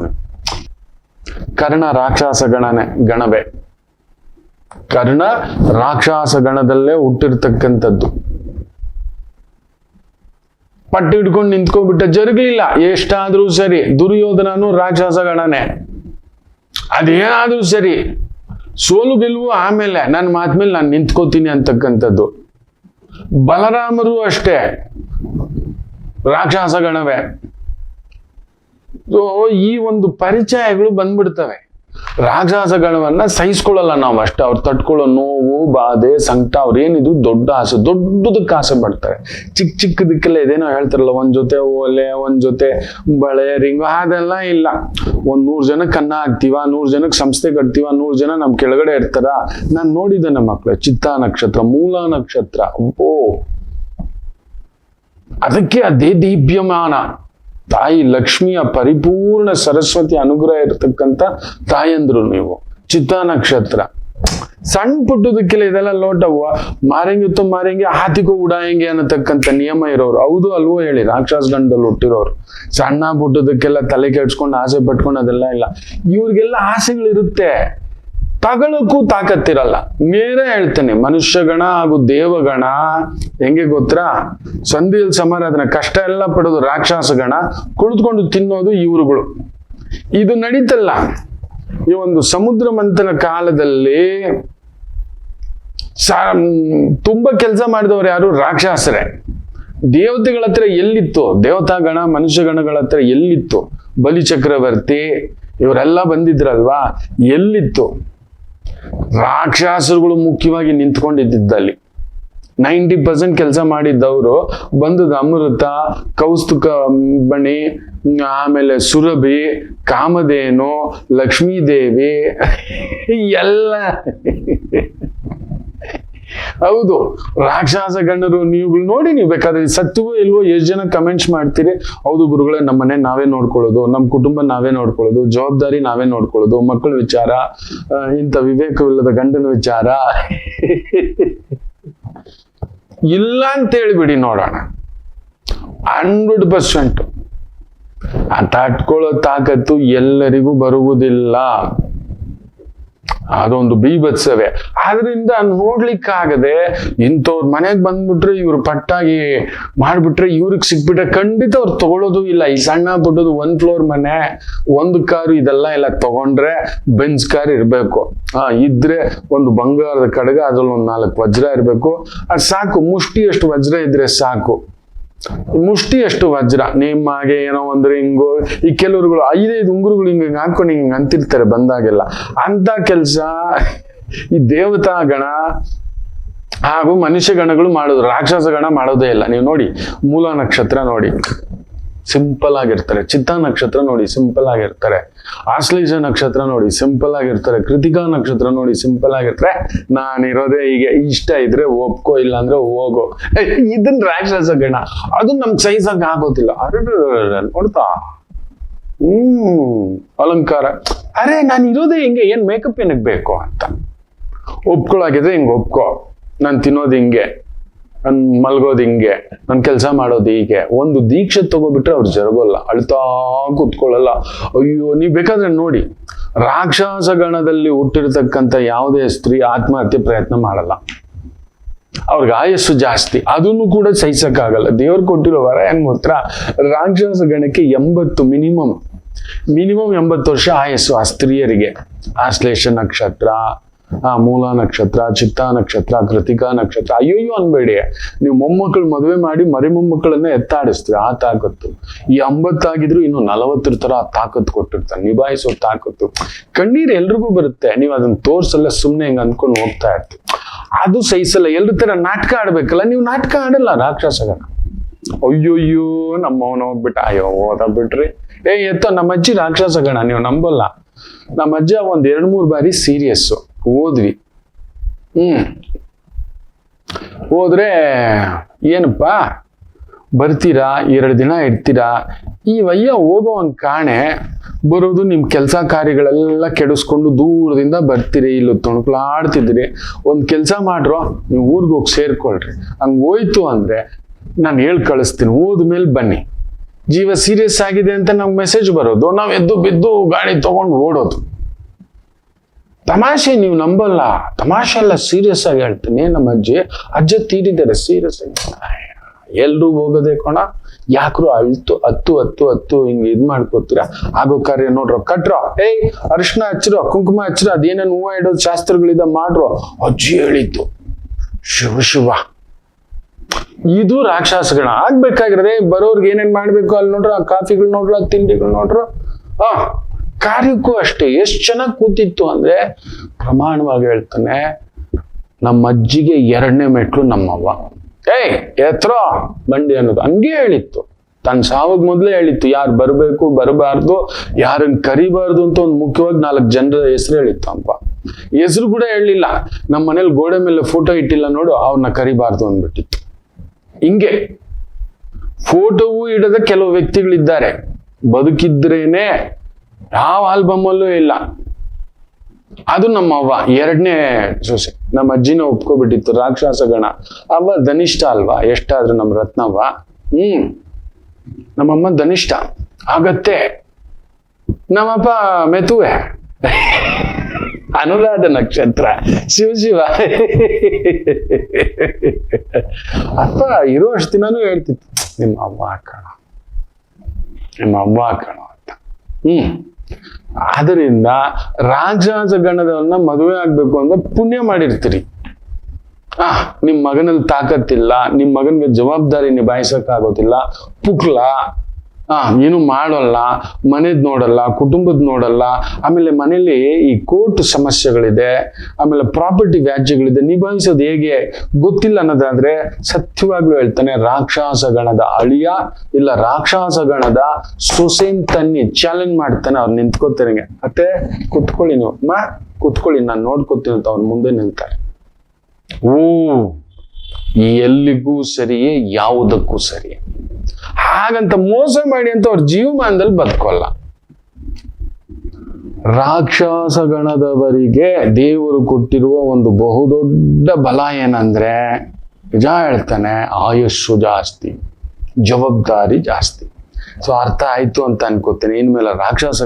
ಕರ್ಣ ರಾಕ್ಷಸ ಗಣವೇ. ಕರ್ಣ ರಾಕ್ಷಸ ಗಣದಲ್ಲೇ ಹುಟ್ಟಿರ್ತಕ್ಕಂಥದ್ದು. ಪಟ್ಟು ಹಿಡ್ಕೊಂಡು ನಿಂತ್ಕೊಂಡ್ಬಿಟ್ಟ, ಜರುಗಲಿಲ್ಲ. ಎಷ್ಟಾದ್ರೂ ಸರಿ. ದುರ್ಯೋಧನನು ರಾಕ್ಷಸ ಗಣನೆ. ಅದೇನಾದ್ರೂ ಸರಿ, ಸೋಲು ಗೆಲುವು ಆಮೇಲೆ, ನನ್ನ ಮಾತ್ಮೇಲೆ ನಾನು ನಿಂತ್ಕೋತೀನಿ ಅಂತಕ್ಕಂಥದ್ದು. ಬಲರಾಮರು ಅಷ್ಟೇ ರಾಕ್ಷಸ ಗಣವೇ. ಈ ಒಂದು ಪರಿಚಯಗಳು ಬಂದ್ಬಿಡ್ತವೆ. ರಾಕ್ಷಸ ಗಣವನ್ನ ಸಹಿಸ್ಕೊಳ್ಳಲ್ಲ ನಾವು ಅಷ್ಟೇ. ಅವ್ರು ತಟ್ಕೊಳ್ಳೋ ನೋವು ಬಾಧೆ ಸಂಕಟ, ಅವ್ರೇನಿದು ದೊಡ್ಡ ಆಸೆ, ದೊಡ್ಡದಕ್ಕೆ ಆಸೆ ಪಡ್ತಾರೆ. ಚಿಕ್ಕದಕ್ಕೆಲ್ಲ ಇದೇನೋ ಹೇಳ್ತಾರಲ್ಲ, ಒಂದ್ ಜೊತೆ ಓಲೆ, ಒಂದ್ ಜೊತೆ ಬಳೆ, ರಿಂಗು, ಅದೆಲ್ಲ ಇಲ್ಲ. 100 ಜನಕ್ಕೆ ಅನ್ನ ಹಾಕ್ತೀವ, 100 ಜನಕ್ಕೆ ಸಂಸ್ಥೆ ಕಟ್ತೀವ, 100 ಜನ ನಮ್ ಕೆಳಗಡೆ ಇರ್ತಾರ. ನಾನ್ ನೋಡಿದ್ದೇನೆ ಮಕ್ಳು. ಚಿತ್ತ ನಕ್ಷತ್ರ, ಮೂಲ ನಕ್ಷತ್ರ, ಅದಕ್ಕೆ ಅದೇ ದೀಪ್ಯಮಾನ. ತಾಯಿ ಲಕ್ಷ್ಮಿಯ ಪರಿಪೂರ್ಣ ಸರಸ್ವತಿ ಅನುಗ್ರಹ ಇರತಕ್ಕಂಥ ತಾಯಂದ್ರು ನೀವು. ಚಿತ್ತ ನಕ್ಷತ್ರ ಸಣ್ಣ ಪುಟ್ಟದಕ್ಕೆಲ್ಲ ಇದೆಲ್ಲ ಲೋಟವ್ವ. ಮಾರಂಗಿತ್ತು ಮಾರಂಗಿ ಹಾತಿಗೂ ಉಡಾಯಂಗೆ ಅನ್ನತಕ್ಕಂಥ ನಿಯಮ ಇರೋರು. ಹೌದು ಅಲ್ವೋ ಹೇಳಿ, ರಾಕ್ಷಸ ಗಂಡದಲ್ಲಿ ಹುಟ್ಟಿರೋರು. ಸಣ್ಣ ಪುಟ್ಟದಕ್ಕೆಲ್ಲ ತಲೆ ಕೆಡ್ಸ್ಕೊಂಡು ಆಸೆ ಪಟ್ಕೊಂಡು ಅದೆಲ್ಲ ಇಲ್ಲ. ಇವ್ರಿಗೆಲ್ಲ ಆಸೆಗಳಿರುತ್ತೆ, ತಗೊಳಕ್ಕೂ ತಾಕತ್ತಿರಲ್ಲ. ನೇರ ಹೇಳ್ತೇನೆ, ಮನುಷ್ಯಗಣ ಹಾಗೂ ದೇವಗಣ ಹೆಂಗೆ ಗೊತ್ತಾ, ಸಂಧಿಯಲ್ಲಿ ಸಮಾರಾಧನೆ ಕಷ್ಟ ಎಲ್ಲ ಪಡೋದು ರಾಕ್ಷಸ ಗಣ, ಕುಳಿತುಕೊಂಡು ತಿನ್ನೋದು ಇವರುಗಳು. ಇದು ನಡೀತಲ್ಲ. ಈ ಒಂದು ಸಮುದ್ರ ಮಂಥನ ಕಾಲದಲ್ಲಿ ತುಂಬಾ ಕೆಲಸ ಮಾಡಿದವರು ಯಾರು? ರಾಕ್ಷಸರೇ. ದೇವತೆಗಳ ಹತ್ರ ಎಲ್ಲಿತ್ತು? ದೇವತಾ ಗಣ ಮನುಷ್ಯ ಗಣಗಳ ಹತ್ರ ಎಲ್ಲಿತ್ತು? ಬಲಿ ಚಕ್ರವರ್ತಿ ಇವರೆಲ್ಲ ಬಂದಿದ್ರಲ್ವಾ, ಎಲ್ಲಿತ್ತು? ರಾಕ್ಷಸರುಗಳು ಮುಖ್ಯವಾಗಿ ನಿಂತ್ಕೊಂಡಿದ್ದಲ್ಲಿ 90% ಕೆಲಸ ಮಾಡಿದ್ದವರು ಬಂದದ ಅಮೃತ, ಕೌಸ್ತುಕ ಬಣಿ, ಆಮೇಲೆ ಸುರಭಿ, ಕಾಮಧೇನು, ಲಕ್ಷ್ಮೀದೇವಿ ಎಲ್ಲ. ಹೌದು, ರಾಕ್ಷಸ ಗಂಡರು. ನೀವು ನೋಡಿ, ನೀವು ಬೇಕಾದ್ರೆ ಸತ್ಯವೋ ಇಲ್ವೋ ಎಷ್ಟು ಜನ ಕಮೆಂಟ್ಸ್ ಮಾಡ್ತೀರಿ. ಹೌದು ಗುರುಗಳೇ, ನಮ್ಮನೆ ನಾವೇ ನೋಡ್ಕೊಳ್ಳೋದು, ನಮ್ಮ ಕುಟುಂಬ ನಾವೇ ನೋಡ್ಕೊಳ್ಳೋದು, ಜವಾಬ್ದಾರಿ ನಾವೇ ನೋಡ್ಕೊಳ್ಳೋದು, ಮಕ್ಕಳ ವಿಚಾರ, ಇಂಥ ವಿವೇಕವಿಲ್ಲದ ಗಂಡನ ವಿಚಾರ ಇಲ್ಲ ಅಂತ ಹೇಳಿಬಿಡಿ ನೋಡೋಣ. 100% ತಟ್ಕೊಳ್ಳೋ ತಾಕತ್ತು ಎಲ್ಲರಿಗೂ ಬರುವುದಿಲ್ಲ. ಅದೊಂದು ಬೀಭತ್ಸವೇ. ಆದ್ರಿಂದ ನೋಡ್ಲಿಕ್ಕಾಗದೆ ಇಂಥವ್ರ ಮನೆಗೆ ಬಂದ್ಬಿಟ್ರೆ, ಇವ್ರು ಪಟ್ಟಾಗಿ ಮಾಡ್ಬಿಟ್ರೆ, ಇವ್ರಿಗೆ ಸಿಕ್ಬಿಟ್ರೆ ಖಂಡಿತ ಅವ್ರು ತಗೊಳ್ಳೋದು ಇಲ್ಲ. ಈ ಸಣ್ಣ ಪುಟ್ಟದು 1 ಫ್ಲೋರ್ ಮನೆ, 1 ಕಾರು, ಇದೆಲ್ಲ ಇಲ್ಲ. ತಗೊಂಡ್ರೆ ಬೆಂಜ್ ಕಾರ್ ಇರ್ಬೇಕು, ಇದ್ರೆ ಒಂದು ಬಂಗಾರದ ಕಡಗ, ಅದ್ರಲ್ಲಿ ಒಂದು 4 ವಜ್ರ ಇರ್ಬೇಕು. ಅದು ಸಾಕು, ಮುಷ್ಟಿಯಷ್ಟು ವಜ್ರ ಇದ್ರೆ ಸಾಕು. ಮುಷ್ಟಿ ಅಷ್ಟು ವಜ್ರ, ನಿಮ್ಮಾಗೆ ಏನೋ ಒಂದು ರಿಂಗು, ಈ ಕೆಲವ್ರುಗಳು 5-5 ಉಂಗುರುಗಳು ಹಿಂಗೆ ಹಾಕೊಂಡು ಹಿಂಗೆ ಅಂತಿರ್ತಾರೆ ಬಂದಾಗೆಲ್ಲ. ಅಂತ ಕೆಲಸ ಈ ದೇವತಾ ಗಣ ಹಾಗೂ ಮನುಷ್ಯ ಗಣಗಳು ಮಾಡೋದು, ರಾಕ್ಷಸ ಗಣ ಮಾಡೋದೇ ಇಲ್ಲ. ನೀವು ನೋಡಿ, ಮೂಲ ನಕ್ಷತ್ರ ನೋಡಿ ಸಿಂಪಲ್ ಆಗಿರ್ತಾರೆ, ಚಿತ್ತಾ ನಕ್ಷತ್ರ ನೋಡಿ ಸಿಂಪಲ್ ಆಗಿರ್ತಾರೆ, ಆಶ್ಲೇಷ ನಕ್ಷತ್ರ ನೋಡಿ ಸಿಂಪಲ್ ಆಗಿರ್ತಾರೆ, ಕೃತಿಕಾ ನಕ್ಷತ್ರ ನೋಡಿ ಸಿಂಪಲ್ ಆಗಿರ್ತಾರೆ. ನಾನಿರೋದೇ ಹೀಗೆ, ಇಷ್ಟ ಇದ್ರೆ ಒಪ್ಕೋ, ಇಲ್ಲ ಅಂದ್ರೆ ಹೋಗೋ. ಇದನ್ ರಾಕ್ಷಸ ಗಣ, ಅದು ನಮ್ಗೆ ಸಹಿಸಂಗ ಆಗೋದಿಲ್ಲ. ನೋಡ್ತಾ ಅಲಂಕಾರ, ಅರೆ ನಾನು ಇರೋದೇ ಹಿಂಗೆ, ಏನ್ ಮೇಕಪ್ ಏನಕ್ಕೆ ಬೇಕು ಅಂತ ಒಪ್ಕೊಳಾಗಿದ್ರೆ ಹಿಂಗೆ ಒಪ್ಕೋ. ನಾನು ತಿನ್ನೋದು ಹಿಂಗೆ, ನನ್ ಮಲ್ಗೋದು ಹಿಂಗೆ, ನನ್ ಕೆಲಸ ಮಾಡೋದು ಹೀಗೆ. ಒಂದು ದೀಕ್ಷೆ ತಗೋಬಿಟ್ರೆ ಅವ್ರು ಜರಗೋಲ್ಲ, ಅಳ್ತಾ ಕೂತ್ಕೊಳ್ಳಲ್ಲ. ಅಯ್ಯೋ, ನೀವ್ ಬೇಕಾದ್ರೆ ನೋಡಿ, ರಾಕ್ಷಸ ಗಣದಲ್ಲಿ ಹುಟ್ಟಿರ್ತಕ್ಕಂಥ ಯಾವುದೇ ಸ್ತ್ರೀ ಆತ್ಮಹತ್ಯೆ ಪ್ರಯತ್ನ ಮಾಡಲ್ಲ. ಅವ್ರಿಗೆ ಆಯಸ್ಸು ಜಾಸ್ತಿ, ಅದನ್ನು ಕೂಡ ಸಹಿಸಕ್ಕಾಗಲ್ಲ. ದೇವ್ರು ಕೊಟ್ಟಿರೋ ವರ ಏನ್ ಮಾತ್ರ, ರಾಕ್ಷಸ ಗಣಕ್ಕೆ 80 ಮಿನಿಮಮ್ 80 ವರ್ಷ ಆಯಸ್ಸು ಆ ಸ್ತ್ರೀಯರಿಗೆ. ಆಶ್ಲೇಷ ನಕ್ಷತ್ರ, ಮೂಲ ನಕ್ಷತ್ರ, ಚಿತ್ತಾ ನಕ್ಷತ್ರ, ಕೃತಿಕಾ ನಕ್ಷತ್ರ. ಅಯ್ಯೋ ಅನ್ಬೇಡಿ, ನೀವು ಮೊಮ್ಮಕ್ಕಳು ಮದುವೆ ಮಾಡಿ ಮರಿ ಮೊಮ್ಮಕ್ಕಳನ್ನ ಎತ್ತಾಡಿಸ್ತೀವಿ. ಆ ತಾಕತ್ತು 80 ಆಗಿದ್ರು ಇನ್ನು 40 ತರ ತಾಕತ್ತು ಕೊಟ್ಟಿರ್ತಾರೆ, ನಿಭಾಯಿಸೋ ತಾಕತ್ತು. ಕಣ್ಣೀರು ಎಲ್ರಿಗೂ ಬರುತ್ತೆ, ನೀವು ಅದನ್ನ ತೋರ್ಸಲ್ಲ, ಸುಮ್ನೆ ಹಿಂಗ ಅಂದ್ಕೊಂಡು ಹೋಗ್ತಾ ಇರ್ತೀವಿ. ಅದು ಸಹಿಸಲ್ಲ. ಎಲ್ರ ತರ ನಾಟಕ ಆಡ್ಬೇಕಲ್ಲ, ನೀವು ನಾಟಕ ಆಡಲ್ಲ ರಾಕ್ಷಸಗಣ. ಅಯ್ಯೋಯ್ಯೋ ನಮ್ಮವನ ಹೋಗ್ಬಿಟ್ಟ, ಅಯ್ಯೋ ಓದ ಬಿಟ್ರಿ. ಎತ್ತೋ ನಮ್ಮ ಅಜ್ಜಿ ರಾಕ್ಷಸಗಣ, ನೀವು ನಂಬಲ್ಲ. ನಮ್ಮ ಅಜ್ಜ 1-2-3 ಬಾರಿ ಸೀರಿಯಸ್ಸು ಓದ್ವಿ. ಹೋದ್ರೆ ಏನಪ್ಪಾ ಬರ್ತೀರಾ, 2 ದಿನ ಇರ್ತೀರಾ, ಈ ವಯ್ಯ ಹೋಗೋ ಒಂದ್ ಕಾಣೆ ಬರೋದು, ನಿಮ್ ಕೆಲಸ ಕಾರ್ಯಗಳೆಲ್ಲ ಕೆಡಿಸ್ಕೊಂಡು ದೂರದಿಂದ ಬರ್ತೀರಿ, ಇಲ್ಲಿ ತುಣುಕ್ಲಾಡ್ತಿದ್ದೀರಿ. ಒಂದ್ ಕೆಲ್ಸ ಮಾಡ್ರೋ, ನೀವು ಊರ್ಗ್ ಹೋಗಿ ಸೇರ್ಕೊಳ್ರಿ. ಹಂಗ ಹೋಯ್ತು ಅಂದ್ರೆ ನಾನು ಹೇಳಿ ಕಳಿಸ್ತೀನಿ, ಹೋದ್ಮೇಲೆ ಬನ್ನಿ. ಜೀವ ಸೀರಿಯಸ್ ಆಗಿದೆ ಅಂತ ನಮ್ಗೆ ಮೆಸೇಜ್ ಬರೋದು, ನಾವ್ ಎದ್ದು ಬಿದ್ದು ಗಾಡಿ ತಗೊಂಡು ಓಡೋದು. ತಮಾಷೆ, ನೀವು ನಂಬಲ್ಲ, ತಮಾಷೆ ಎಲ್ಲ ಸೀರಿಯಸ್ ಆಗಿ ಹೇಳ್ತೀನಿ. ನಮ್ಮ ಅಜ್ಜ ತೀರಿದ್ದಾರೆ ಸೀರಿಯಸ್ ಆಗಿ. ಎಲ್ರೂ ಹೋಗೋದೇ ಕೊಣ, ಯಾಕ್ರು ಹತ್ತು ಹಿಂಗೆ ಇದ್ ಮಾಡ್ಕೋತೀರಾ. ಆಗೋ ಕಾರ್ಯ ನೋಡ್ರೋ, ಕಟ್ರೋ, ಅರಿಶಿನ ಹಚ್ಚಿರೋ, ಕುಂಕುಮ ಹಚ್ಚಿರೋ, ಅದೇನೇನು ಹೂವು ಇಡೋದು ಶಾಸ್ತ್ರಗಳಿದ ಮಾಡ್ರೋ. ಅಜ್ಜಿ ಹೇಳಿದ್ದು ಶಿವ. ಇದು ರಾಕ್ಷಸಗಣ ಆಗ್ಬೇಕಾಗಿರದೆ. ಬರೋರ್ಗೆ ಏನೇನ್ ಮಾಡ್ಬೇಕು ಅಲ್ಲಿ ನೋಡ್ರ, ಆ ಕಾಫಿಗಳು ನೋಡ್ರ, ತಿಂಡಿಗಳು ನೋಡ್ರ. ಕಾರ್ಯಕ್ಕೂ ಅಷ್ಟೇ ಎಷ್ಟು ಚೆನ್ನಾಗಿ ಕೂತಿತ್ತು ಅಂದ್ರೆ, ಪ್ರಮಾಣವಾಗಿ ಹೇಳ್ತಾನೆ, ನಮ್ಮ ಅಜ್ಜಿಗೆ 2ನೇ ಮೆಟ್ಲು ನಮ್ಮವ್ವ. ಎತ್ರೋ ಬಂಡಿ ಅನ್ನೋದು ಹಂಗೆ ಹೇಳಿತ್ತು. ತನ್ನ ಸಾವಾಗ ಮೊದ್ಲೇ ಹೇಳಿತ್ತು, ಯಾರು ಬರ್ಬೇಕು ಬರಬಾರ್ದು, ಯಾರನ್ನ ಕರಿಬಾರ್ದು ಅಂತ ಒಂದು ಮುಖ್ಯವಾಗಿ 4 ಜನರ ಹೆಸರು ಹೇಳಿತ್ತು ಅಪ್ಪ. ಹೆಸರು ಕೂಡ ಹೇಳಲಿಲ್ಲ. ನಮ್ಮ ಮನೇಲಿ ಗೋಡೆ ಮೇಲೆ ಫೋಟೋ ಇಟ್ಟಿಲ್ಲ ನೋಡು, ಅವ್ರನ್ನ ಕರಿಬಾರ್ದು ಅಂದ್ಬಿಟ್ಟಿತ್ತು. ಹಿಂಗೆ ಫೋಟೋವೂ ಇಡದ ಕೆಲವು ವ್ಯಕ್ತಿಗಳಿದ್ದಾರೆ, ಬದುಕಿದ್ರೇನೆ ಯಾವ ಆಲ್ಬಮ್ ಅಲ್ಲೂ ಇಲ್ಲ. ಅದು ನಮ್ಮ ಅವ್ವ 2ನೇ ಸೊಸೆ. ನಮ್ಮ ಅಜ್ಜಿನ ಒಪ್ಕೊಬಿಟ್ಟಿತ್ತು ರಾಕ್ಷಸ ಗಣ. ಅವ್ವ ಧನಿಷ್ಠ ಅಲ್ವಾ, ಎಷ್ಟಾದ್ರೂ ನಮ್ಮ ರತ್ನವ್ವ. ನಮ್ಮಮ್ಮ ಧನಿಷ್ಠ ಆಗತ್ತೆ, ನಮ್ಮಪ್ಪ ಮೆತುವೆ ಅನುರಾಧ ನಕ್ಷತ್ರ. ಶಿವ ಅಪ್ಪ ಇರೋ ಅಷ್ಟು ದಿನಾನು ಹೇಳ್ತಿತ್ತು, ನಿಮ್ಮ ಅವ್ವ ಕಣ ಅಂತ. ಆದ್ರಿಂದ ರಾಕ್ಷಸ ಗಣದವನ್ನ ಮದುವೆ ಆಗ್ಬೇಕು ಅಂದ್ರೆ ಪುಣ್ಯ ಮಾಡಿರ್ತೀರಿ. ನಿಮ್ ಮಗನಲ್ಲಿ ತಾಕತ್ತಿಲ್ಲ, ನಿಮ್ ಮಗನ್ಗೆ ಜವಾಬ್ದಾರಿ ನಿಭಾಯಿಸಕ್ಕಾಗೋದಿಲ್ಲ, ಪುಕ್ಲ, ಏನು ಮಾಡೋಲ್ಲ, ಮನೆದ್ ನೋಡಲ್ಲ, ಕುಟುಂಬದ ನೋಡಲ್ಲ, ಆಮೇಲೆ ಮನೇಲಿ ಈ ಕೋರ್ಟ್ ಸಮಸ್ಯೆಗಳಿದೆ, ಆಮೇಲೆ ಪ್ರಾಪರ್ಟಿ ವ್ಯಾಜ್ಯಗಳಿದೆ, ನಿಭಾಯಿಸೋದು ಹೇಗೆ ಗೊತ್ತಿಲ್ಲ ಅನ್ನೋದಾದ್ರೆ ಸತ್ಯವಾಗ್ಲೂ ಹೇಳ್ತಾನೆ, ರಾಕ್ಷಸ ಗಣದ ಅಳಿಯ ಇಲ್ಲ ರಾಕ್ಷಸ ಗಣದ ಸೊಸೆನ್ ತನ್ನಿ ಚಾಲೆಂಜ್ ಮಾಡ್ತಾನೆ. ಅವ್ರು ನಿಂತ್ಕೋತಾರೆ, ಮತ್ತೆ ಕುತ್ಕೊಳ್ಳಿ, ನೀವು ಕುತ್ಕೊಳ್ಳಿ, ನಾನು ನೋಡ್ಕೋತೀನಿ ಅಂತ ಅವ್ರ ಮುಂದೆ ನಿಲ್ತಾರೆ. ಎಲ್ಲಿಗೂ ಸರಿಯೇ, ಯಾವುದಕ್ಕೂ ಸರಿಯೇ. ಹಾಗಂತ ಮೋಸ ಮಾಡಿ ಅಂತ ಅವ್ರ ಜೀವಮಾನದಲ್ಲಿ ಬದುಕೋಲ್ಲ. ರಾಕ್ಷಸ ಗಣದವರಿಗೆ ದೇವರು ಕೊಟ್ಟಿರುವ ಒಂದು ಬಹುದೊಡ್ಡ ಬಲ ಏನಂದ್ರೆ, ನಿಜ ಹೇಳ್ತಾನೆ, ಆಯುಷ್ಸು ಜಾಸ್ತಿ, ಜವಾಬ್ದಾರಿ ಜಾಸ್ತಿ. ಸೊ ಅರ್ಥ ಆಯ್ತು ಅಂತ ಅನ್ಕೋತೀನಿ. ಇನ್ಮೇಲೆ ರಾಕ್ಷಸ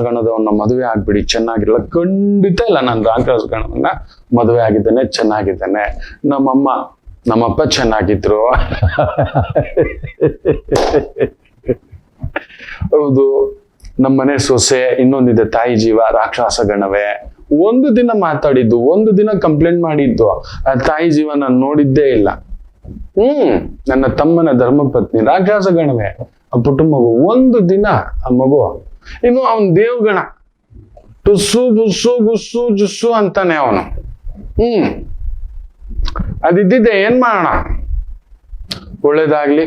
ಗಣದವನ್ನ ಮದುವೆ ಆಗ್ಬಿಡಿ, ಚೆನ್ನಾಗಿರಲ್ಲ. ಖಂಡಿತ ಇಲ್ಲ, ನಾನು ರಾಕ್ಷಸ ಗಣವನ್ನ ಮದುವೆ ಆಗಿದ್ದೇನೆ, ಚೆನ್ನಾಗಿದ್ದೇನೆ. ನಮ್ಮಪ್ಪ ಚೆನ್ನಾಗಿದ್ರು. ಹೌದು, ನಮ್ಮನೆ ಸೊಸೆ ಇನ್ನೊಂದಿದೆ ತಾಯಿ ಜೀವ, ರಾಕ್ಷಸ ಗಣವೇ. ಒಂದು ದಿನ ಮಾತಾಡಿದ್ದು, ಒಂದು ದಿನ ಕಂಪ್ಲೇಂಟ್ ಮಾಡಿದ್ದು, ಆ ತಾಯಿ ಜೀವ ನಾನು ನೋಡಿದ್ದೇ ಇಲ್ಲ. ನನ್ನ ತಮ್ಮನ ಧರ್ಮಪತ್ನಿ ರಾಕ್ಷಸ ಗಣವೇ ಆ ಪುಟ್ಟ ಮಗು. ಒಂದು ದಿನ ಆ ಮಗು ಇನ್ನು ಅವನ್ ದೇವ್ಗಣ, ಟುಸ್ಸು ಬುಸ್ಸು ಗುಸ್ಸು ಜುಸ್ಸು ಅಂತಾನೆ ಅವನು. ಅದಿದ್ದಿದ್ದೆ ಏನ್ ಮಾಡೋಣ. ಒಳ್ಳೇದಾಗ್ಲಿ,